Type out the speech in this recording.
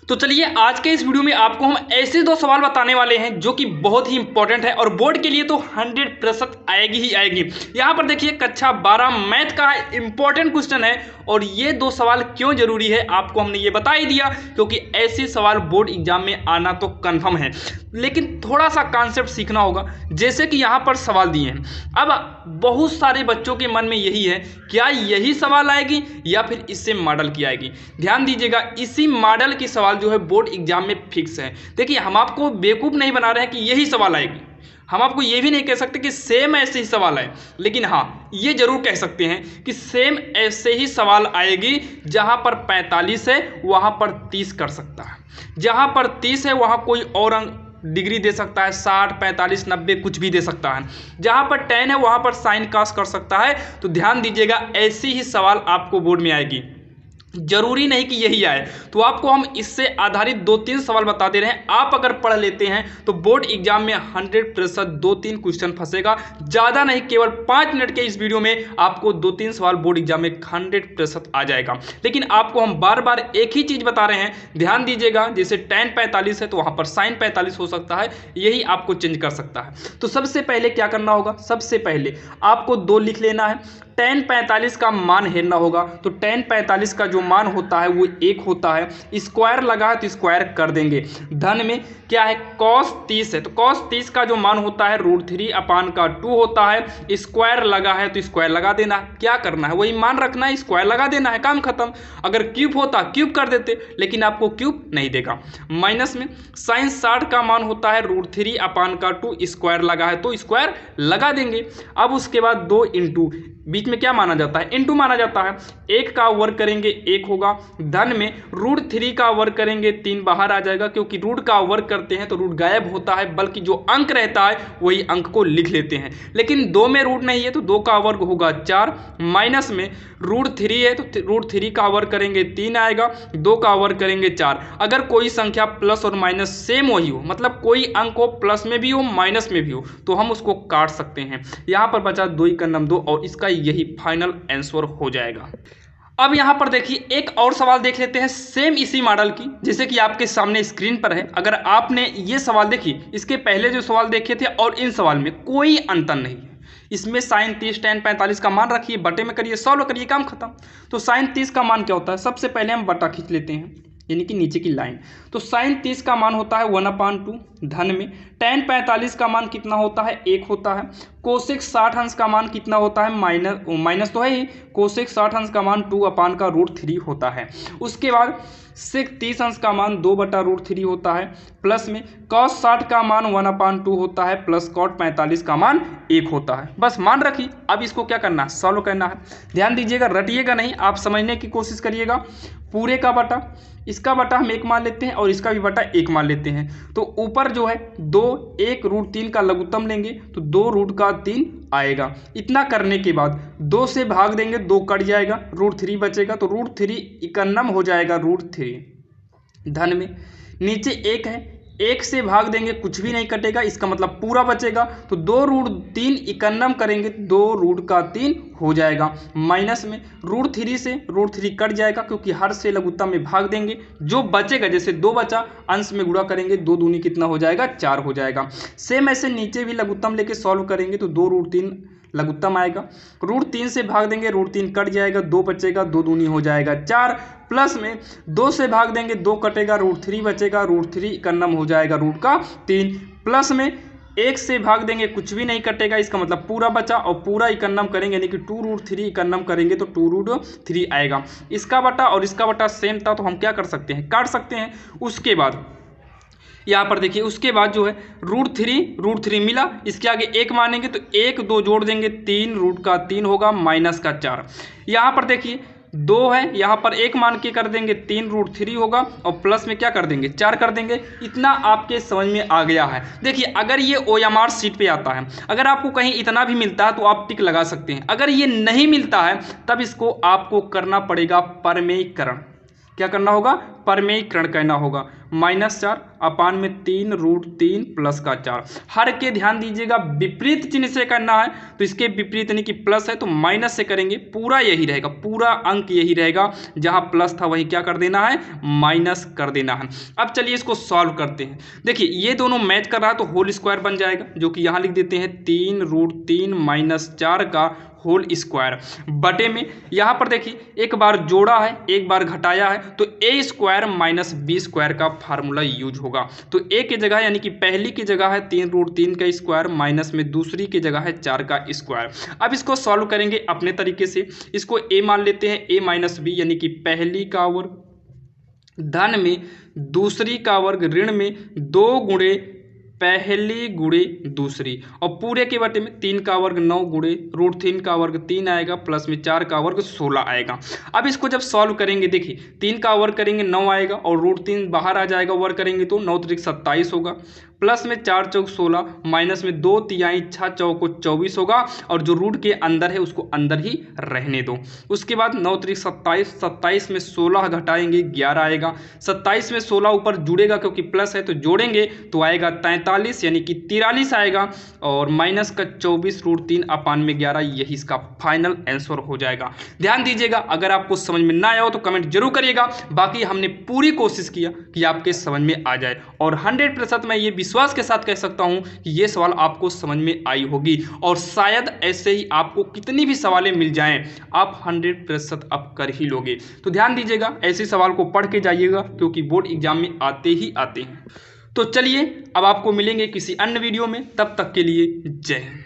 तो चलिए आज के इस वीडियो में आपको हम ऐसे दो सवाल बताने वाले हैं जो कि बहुत ही इंपॉर्टेंट है और बोर्ड के लिए तो 100% आएगी ही आएगी। यहाँ पर देखिए कक्षा 12 मैथ का इंपॉर्टेंट क्वेश्चन है और ये दो सवाल क्यों जरूरी है आपको हमने ये बता ही दिया, क्योंकि ऐसे सवाल बोर्ड एग्जाम में आना तो कन्फर्म है, लेकिन थोड़ा सा कॉन्सेप्ट सीखना होगा। जैसे कि यहाँ पर सवाल दिए हैं, अब बहुत सारे बच्चों के मन में यही है, क्या यही सवाल आएगी या फिर इससे मॉडल की आएगी। ध्यान दीजिएगा, इसी मॉडल की सवाल जो है बोर्ड एग्जाम में फिक्स है। देखिए हम आपको बेवकूफ़ नहीं बना रहे हैं कि यही सवाल आएगी, हम आपको ये भी नहीं कह सकते कि सेम ऐसे ही सवाल आए, लेकिन हाँ ये जरूर कह सकते हैं कि सेम ऐसे ही सवाल आएगी। जहां पर 45 है वहां पर 30 कर सकता है, जहां पर 30 है वहां कोई और अंक डिग्री दे सकता है, 60 45 90 कुछ भी दे सकता है। जहां पर 10 है वहां पर साइन कास्ट कर सकता है। तो ध्यान दीजिएगा, ऐसी ही सवाल आपको बोर्ड में आएगी, जरूरी नहीं कि यही आए। तो आपको हम इससे आधारित 2-3 सवाल बता दे रहे हैं। आप अगर पढ़ लेते हैं तो बोर्ड एग्जाम में 100% 2-3 क्वेश्चन फंसेगा, ज़्यादा नहीं। केवल 5 मिनट के इस वीडियो में आपको 2-3 सवाल बोर्ड एग्जाम में 100% आ जाएगा। लेकिन आपको हम बार बार एक ही चीज़ बता रहे हैं, ध्यान दीजिएगा। जैसे tan 45 है तो वहाँ पर sin 45 हो सकता है, यही आपको चेंज कर सकता है। तो सबसे पहले क्या करना होगा, सबसे पहले आपको 2 लिख लेना है। tan 45 का मान हेरना होगा, तो tan 45 का जो मान होता है वो 1 होता है। स्क्वायर लगा है तो स्क्वायर कर देंगे। धन में क्या है, cos 30 है तो cos 30 का जो मान होता है √3/2 होता है। स्क्वायर लगा है तो स्क्वायर लगा देना है। क्या करना है, वही मान रखना है, स्क्वायर लगा देना है, काम खत्म। अगर क्यूब होता क्यूब कर देते, लेकिन आपको क्यूब नहीं देगा। माइनस में sin 60 का मान होता है √3/2, स्क्वायर लगा है तो स्क्वायर लगा देंगे। अब उसके बाद 2 इंटू, बीच में क्या माना जाता है, इंटू माना जाता है। 1 का वर्ग करेंगे 1 होगा। धन में √3 का वर्ग करेंगे 3 बाहर आ जाएगा, क्योंकि रूट का वर्ग करते हैं तो रूट गायब होता है, बल्कि जो अंक रहता है वही अंक को लिख लेते हैं। लेकिन 2 में रूट नहीं है तो 2 का वर्ग होगा 4। माइनस में √3 है तो √3 का वर्ग करेंगे 3 आएगा, 2 का वर्ग करेंगे 4। अगर कोई संख्या प्लस और माइनस सेम वही हो, मतलब कोई अंक हो प्लस में भी हो माइनस में भी हो, तो हम उसको काट सकते हैं। यहाँ पर बचा 2 का नम 2 और इसका यही फाइनल आंसर हो जाएगा। अब यहाँ पर देखिए एक और सवाल देख लेते हैं सेम इसी मॉडल की, जैसे कि आपके सामने स्क्रीन पर है। अगर आपने ये सवाल देखी, इसके पहले जो सवाल देखे थे और इन सवाल में कोई अंतर नहीं है। इसमें sin 30 tan 45 का मान रखिए, बटे में करिए, सॉल्व करिए, काम खत्म। तो sin 30 का मान क्या होता है, सबसे पहले हम बटा खींच लेते हैं, यानी कि नीचे की लाइन। तो sin 30 का मान होता है 1/2। धन में tan 45 का मान कितना होता है, 1 होता है। कोसेक 60 अंश का मान कितना होता है, माइनस तो है ही, कोसेक 60 अंश का मान 2/√3 होता है। उसके बाद सेक 30 अंश का मान 2/√3 होता है। प्लस में cos 60 का मान 1/2 होता है, प्लस cot 45 का मान 1 होता है। बस मान रखिए। अब इसको क्या करना है, सॉल्व करना है। ध्यान दीजिएगा, रटिएगा नहीं, आप समझने की कोशिश करिएगा। पूरे का बटा, इसका बटा हम 1 मान लेते हैं और इसका भी बटा 1 मान लेते हैं। तो ऊपर जो है 2, 1 √3 का लघुत्तम लेंगे तो 2√3 आएगा। इतना करने के बाद 2 से भाग देंगे, 2 कट जाएगा, √3 बचेगा, तो √3 इकन्नम हो जाएगा √3। धन में नीचे 1 है, 1 से भाग देंगे, कुछ भी नहीं कटेगा, इसका मतलब पूरा बचेगा। तो 2√3 इकन्नम करेंगे, 2√3 हो जाएगा। माइनस में √3 से √3 कट जाएगा, क्योंकि हर से लघुत्तम में भाग देंगे, जो बचेगा, जैसे 2 बचा, अंश में गुणा करेंगे, 2 दूनी कितना हो जाएगा, 4 हो जाएगा। सेम ऐसे नीचे भी लघुत्तम लेके सॉल्व करेंगे तो 2√3 लघुत्तम आएगा। √3 से भाग देंगे, √3 कट जाएगा, 2 बचेगा, 2 दूनी हो जाएगा 4। प्लस में 2 से भाग देंगे, 2 कटेगा, √3 बचेगा, √3 इकन्नम हो जाएगा √3। प्लस में 1 से भाग देंगे, कुछ भी नहीं कटेगा, इसका मतलब पूरा बचा, और पूरा इकन्नम करेंगे, यानी कि 2√3 इकन्नम करेंगे तो 2√3 आएगा। इसका बटा और इसका बटा सेम था, तो हम क्या कर सकते हैं, काट सकते हैं। उसके बाद यहाँ पर देखिए, उसके बाद जो है √3 मिला, इसके आगे 1 मानेंगे तो 1 2 जोड़ देंगे, 3√3 होगा, माइनस का 4। यहाँ पर देखिए 2 है, यहाँ पर 1 मान के कर देंगे, 3√3 होगा, और प्लस में क्या कर देंगे, 4 कर देंगे। इतना आपके समझ में आ गया है। देखिए अगर ये OMR सीट पे आता है, अगर आपको कहीं इतना भी मिलता है तो आप टिक लगा सकते हैं। अगर ये नहीं मिलता है तब इसको आपको करना पड़ेगा परमेयीकरण। क्या करना होगा, परमेयीकरण करना होगा। -4 अपान में 3√3 प्लस का 4। हर के ध्यान दीजिएगा विपरीत चिन्ह से करना है, तो इसके विपरीत यानी कि प्लस है तो माइनस से करेंगे, पूरा यही रहेगा, पूरा अंक यही रहेगा, जहां प्लस था वहीं क्या कर देना है, माइनस कर देना है। अब चलिए इसको सॉल्व करते हैं। देखिए ये दोनों मैच कर रहा है तो होल स्क्वायर बन जाएगा, जो कि यहाँ लिख देते हैं 3√3 - 4 का होल स्क्वायर बटे में, यहाँ पर देखिए एक बार जोड़ा है एक बार घटाया है, तो a square minus B square का फार्मूला यूज होगा। तो a की जगह यानी कि पहली की जगह है 3√3 का स्क्वायर, माइनस में दूसरी की जगह है 4 का स्क्वायर। अब इसको सॉल्व करेंगे अपने तरीके से, इसको a मान लेते हैं, a माइनस बी यानी कि पहली का वर्ग धन में दूसरी का वर्ग ऋण में 2 गुणे पहली गुणे दूसरी, और पूरे के बटे में 3 का वर्ग 9 गुणे √3 का वर्ग 3 आएगा, प्लस में 4 का वर्ग 16 आएगा। अब इसको जब सॉल्व करेंगे देखिए 3 का वर्ग करेंगे 9 आएगा, और √3 बाहर आ जाएगा, वर्ग करेंगे तो 9 त्रिक 27 होगा, प्लस में 4 चौक 16, माइनस में 2 तिहाई 6 चौको 24 होगा, और जो रूट के अंदर है उसको अंदर ही रहने दो। उसके बाद 9 त्रिक 27, 27 में 16 घटाएंगे 11 आएगा, 27 में 16 ऊपर जुड़ेगा क्योंकि प्लस है तो जोड़ेंगे तो आएगा 43 यानी कि 43 आएगा, और माइनस का 24 √3 अपान में 11, यही इसका फाइनल आंसर हो जाएगा। ध्यान दीजिएगा, अगर आपको समझ में ना आया हो तो कमेंट जरूर करिएगा, बाकी हमने पूरी कोशिश किया कि आपके समझ में आ जाए, और 100% मैं ये विश्वास के साथ कह सकता हूं कि ये सवाल आपको समझ में आई होगी, और शायद ऐसे ही आपको कितनी भी सवालें मिल जाएं आप 100% अब कर ही लोगे। तो ध्यान दीजिएगा, ऐसे सवाल को पढ़ के जाइएगा क्योंकि बोर्ड एग्जाम में आते ही आते हैं। तो चलिए अब आपको मिलेंगे किसी अन्य वीडियो में, तब तक के लिए जय हिंद।